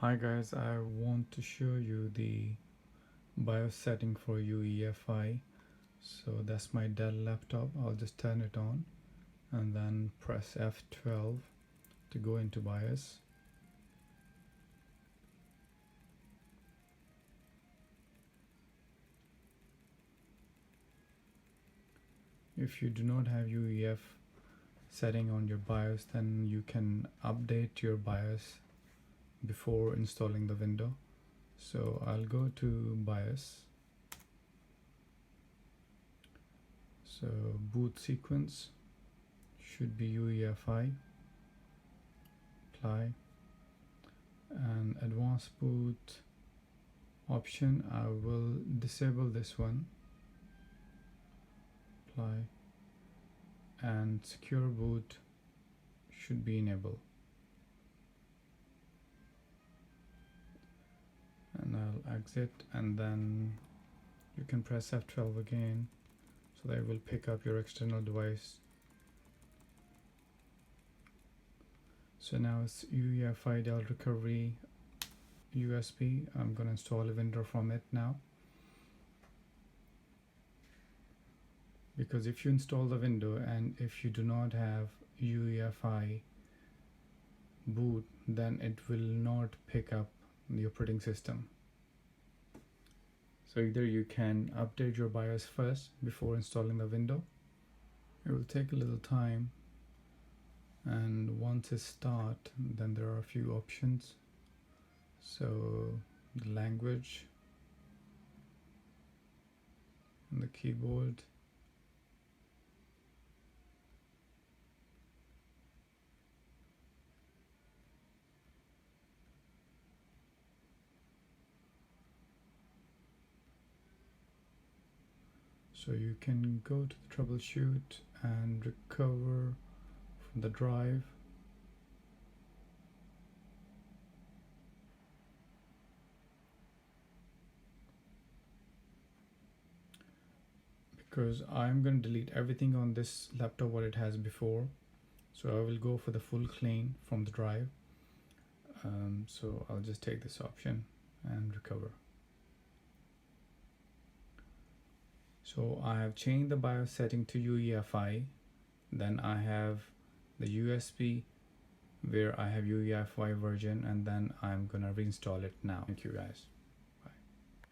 Hi guys, I want to show you the BIOS setting for UEFI. So that's my Dell laptop. I'll just turn it on and then press F12 to go into BIOS. If you do not have UEF setting on your BIOS, then you can update your BIOS before installing the window. So I'll go to BIOS. So boot sequence should be UEFI, apply, and advanced boot option, I will disable this one, apply, and secure boot should be enabled. And I'll exit, and then you can press F12 again, so that it will pick up your external device. So now it's UEFI Dell Recovery USB. I'm going to install a window from it now, because if you install the window and if you do not have UEFI boot, then it will not pick up the operating system. So either you can update your BIOS first before installing the window. It will take a little time, and once it starts, then there are a few options. So the language and the keyboard, so you can go to the troubleshoot and recover from the drive. Because I'm going to delete everything on this laptop what it has before, so I will go for the full clean from the drive. So I'll just take this option and recover. So I have changed the BIOS setting to UEFI. Then I have the USB where I have UEFI version, and then I'm gonna reinstall it now. Thank you guys.